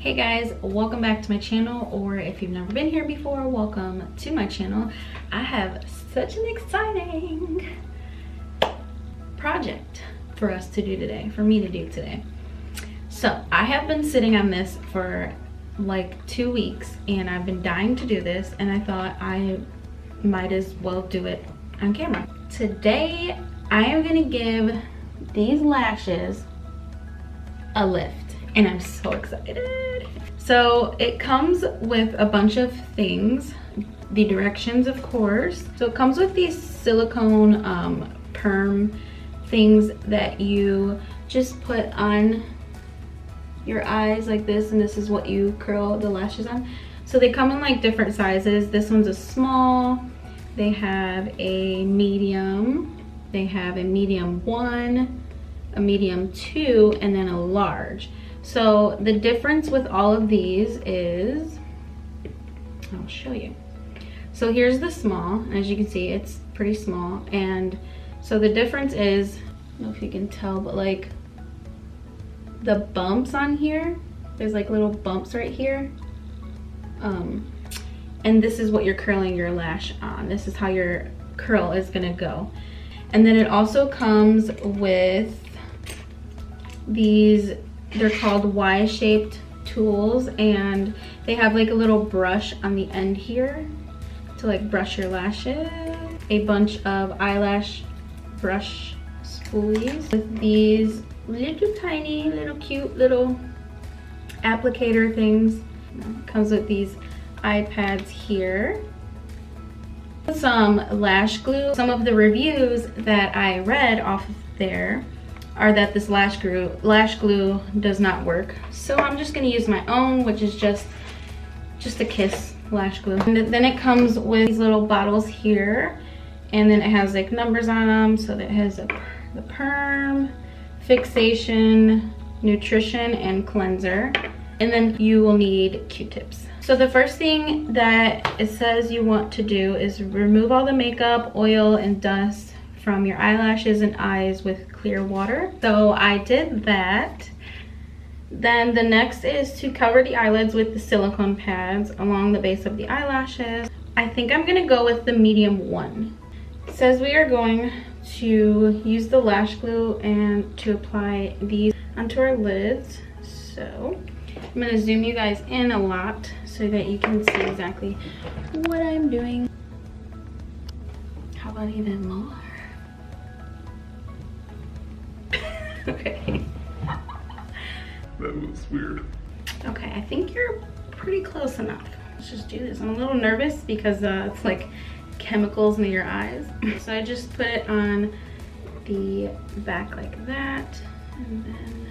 Hey guys, welcome back to my channel, or if you've never been here before, welcome to my channel. I have such an exciting project for us to do today, for me to do today. So I have been sitting on this for like 2 weeks and I've been dying to do this, and I thought I might as well do it on camera. Today I am gonna give these lashes a lift and I'm so excited. So it comes with a bunch of things, the directions of course. So it comes with these silicone perm things that you just put on your eyes like this, and this is what you curl the lashes on. So they come in like different sizes. This one's a small, they have a medium, they have a medium 1, a medium 2, and then a large. So the difference with all of these is, I'll show you. So here's the small, as you can see it's pretty small, and so the difference is, I don't know if you can tell, but like the bumps on here, there's like little bumps right here, and this is what you're curling your lash on. This is how your curl is gonna go. And then it also comes with these, they're called Y-shaped tools, and they have like a little brush on the end here to like brush your lashes. A bunch of eyelash brush spoolies with these little tiny, little cute little applicator things. Comes with these eye pads here. Some lash glue. Some of the reviews that I read off of there are that this lash glue does not work. So I'm just gonna use my own, which is just a Kiss lash glue. And then it comes with these little bottles here, and then it has like numbers on them. So that it has the perm, fixation, nutrition, and cleanser. And then you will need Q-tips. So the first thing that it says you want to do is remove all the makeup, oil, and dust from your eyelashes and eyes with clear water. So I did that. Then the next is to cover the eyelids with the silicone pads along the base of the eyelashes. I think I'm gonna go with the medium 1. It says we are going to use the lash glue and to apply these onto our lids. So I'm gonna zoom you guys in a lot so that you can see exactly what I'm doing. How about even more? Okay. That was weird. Okay, I think you're pretty close enough. Let's just do this. I'm a little nervous because it's like chemicals in your eyes. So I just put it on the back like that, and then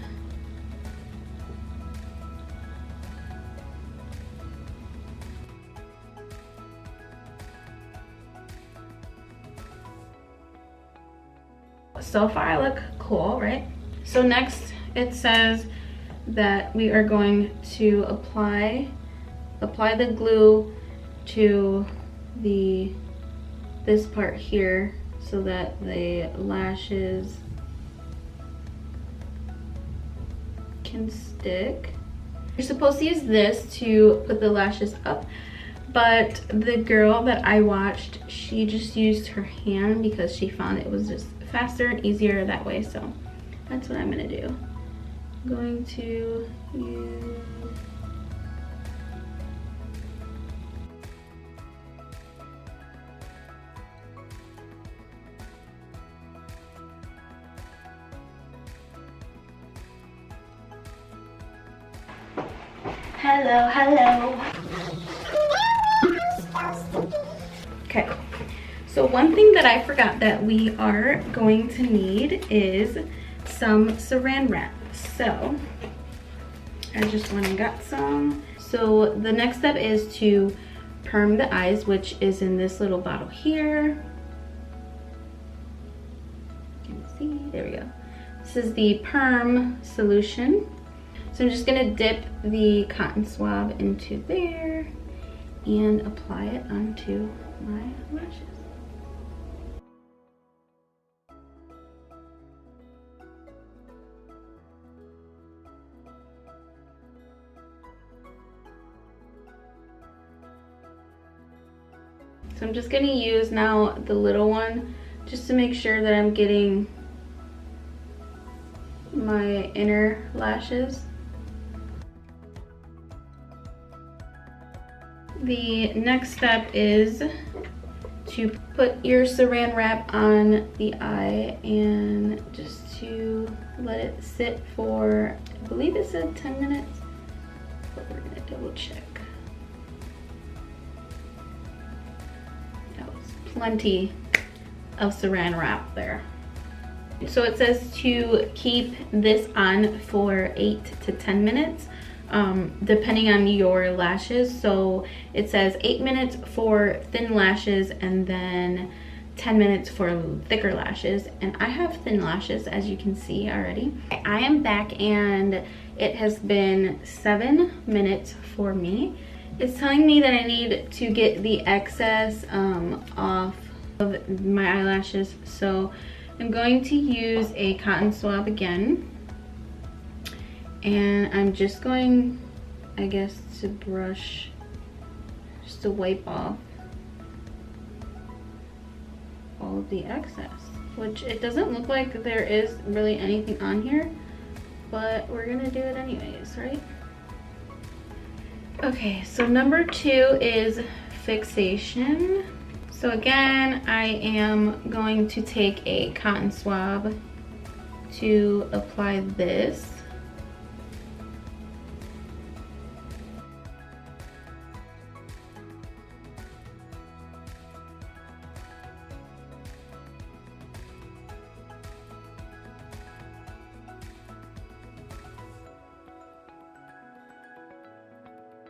so far I look cool, right? So next it says that we are going to apply the glue to this part here so that the lashes can stick. You're supposed to use this to put the lashes up, but the girl that I watched, she just used her hand because she found it was just faster and easier that way. So that's what I'm gonna do. I'm going to use hello. Okay, so one thing that I forgot that we are going to need is some saran wrap. So I just went and got some. So the next step is to perm the eyes, which is in this little bottle here. You can see, there we go. This is the perm solution. So I'm just gonna dip the cotton swab into there and apply it onto my lashes. So I'm just gonna use now the little one just to make sure that I'm getting my inner lashes. The next step is to put your saran wrap on the eye and just to let it sit for, I believe it said 10 minutes, but we're gonna double check. That was plenty of saran wrap there. So it says to keep this on for 8 to 10 minutes. Depending on your lashes. So it says 8 minutes for thin lashes and then 10 minutes for thicker lashes. And I have thin lashes, as you can see already. I am back and it has been 7 minutes for me. It's telling me that I need to get the excess off of my eyelashes. So I'm going to use a cotton swab again. And I'm just going, I guess, to brush, just to wipe off all of the excess, which it doesn't look like there is really anything on here, but we're gonna do it anyways, right? Okay, so number 2 is fixation. So again, I am going to take a cotton swab to apply this.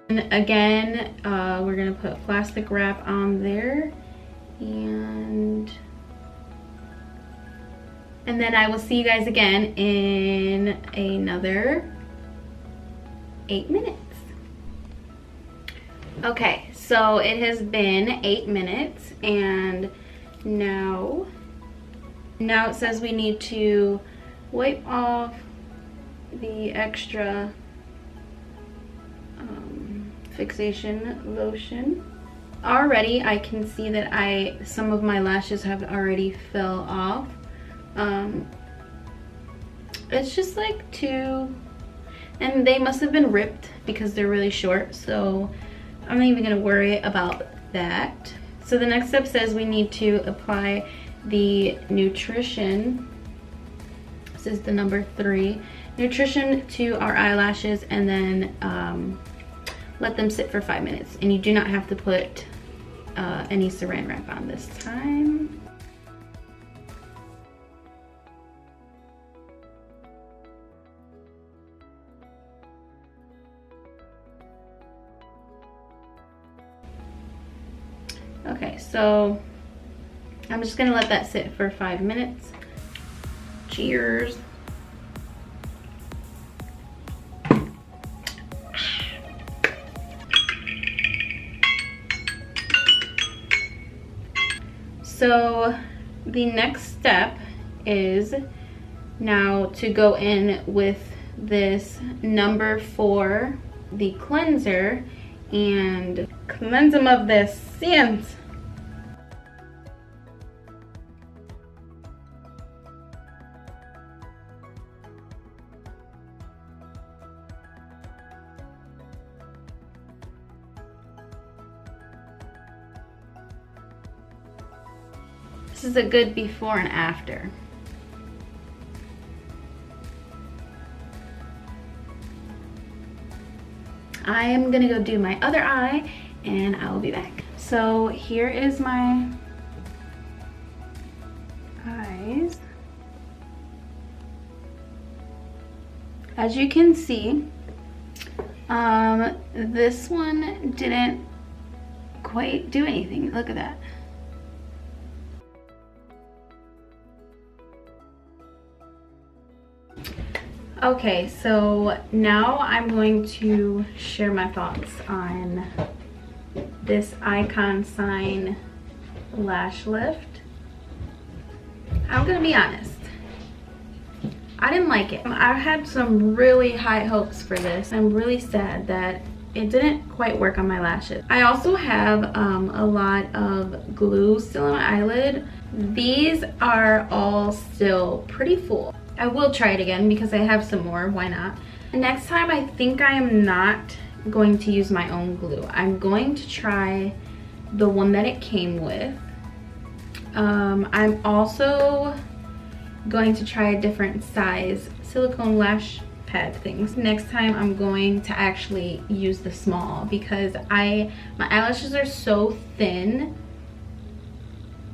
And again, we're gonna put plastic wrap on there, and then I will see you guys again in another 8 minutes. Okay, so it has been 8 minutes, and now it says we need to wipe off the extra fixation lotion. Already I can see that some of my lashes have already fell off. It's just like 2, and they must have been ripped because they're really short, so I'm not even gonna worry about that. So the next step says we need to apply the nutrition. This is the number 3. Nutrition to our eyelashes, and then let them sit for 5 minutes. And you do not have to put any saran wrap on this time. Okay, so I'm just gonna let that sit for 5 minutes. Cheers. So the next step is now to go in with this number 4, the cleanser, and cleanse them of their sins. This is a good before and after. I am gonna go do my other eye and I will be back. So here is my eyes. As you can see, this one didn't quite do anything. Look at that. Okay, so now I'm going to share my thoughts on this Icon Sign Lash Lift. I'm gonna be honest, I didn't like it. I had some really high hopes for this. I'm really sad that it didn't quite work on my lashes. I also have a lot of glue still on my eyelid. These are all still pretty full. I will try it again because I have some more, why not? Next time I think I am not going to use my own glue. I'm going to try the one that it came with. I'm also going to try a different size silicone lash pad things. Next time I'm going to actually use the small because my eyelashes are so thin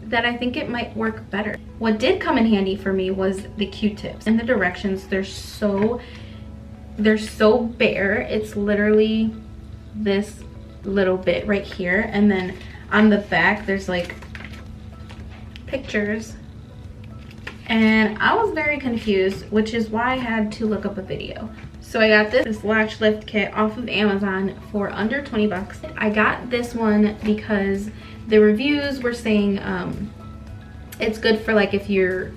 that I think it might work better. What did come in handy for me was the Q-tips and the directions. They're so bare. It's literally this little bit right here, and then on the back there's like pictures, and I was very confused, which is why I had to look up a video. So I got this Lash Lift kit off of Amazon for under 20 bucks. I got this one because the reviews were saying it's good for like if you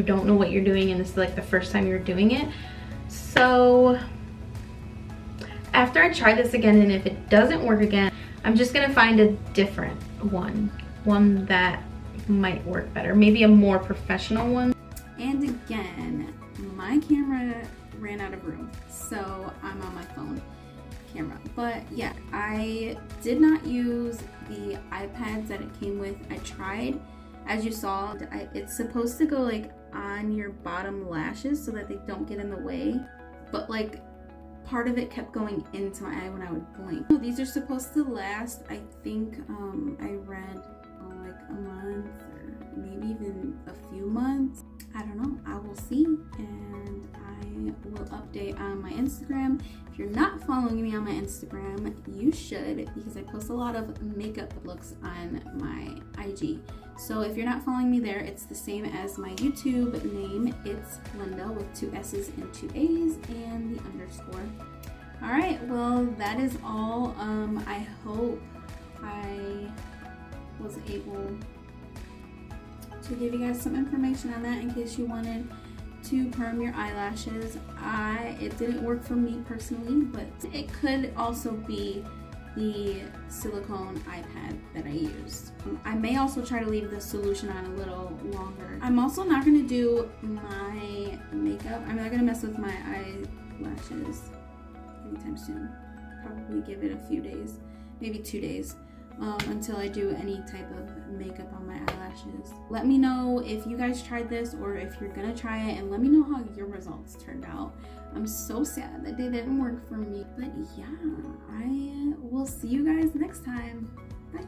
don't know what you're doing and it's like the first time you're doing it. So after I try this again, and if it doesn't work again, I'm just gonna find a different one that might work better, maybe a more professional one. And again, my camera ran out of room, so I'm on my phone camera. But yeah, I did not use the iPads that it came with. I tried, as you saw, it's supposed to go like on your bottom lashes so that they don't get in the way, but like part of it kept going into my eye when I would blink. So these are supposed to last, I think I read like a month or maybe even a few months. I don't know, I will see, and I will update on my Instagram. If you're not following me on my Instagram, you should, because I post a lot of makeup looks on my IG. So if you're not following me there, it's the same as my YouTube name. It's Linda with 2 S's and 2 A's and the underscore. All right, well, that is all. I hope I was able to give you guys some information on that in case you wanted to perm your eyelashes. It didn't work for me personally, but it could also be the silicone iPad that I used. I may also try to leave the solution on a little longer. I'm also not going to do my makeup. I'm not going to mess with my eyelashes anytime soon. Probably give it a few days, maybe 2 days, until I do any type of makeup on my eyelashes. Let me know if you guys tried this or if you're gonna try it, and let me know how your results turned out. I'm so sad that they didn't work for me, but yeah, I will see you guys next time. Bye.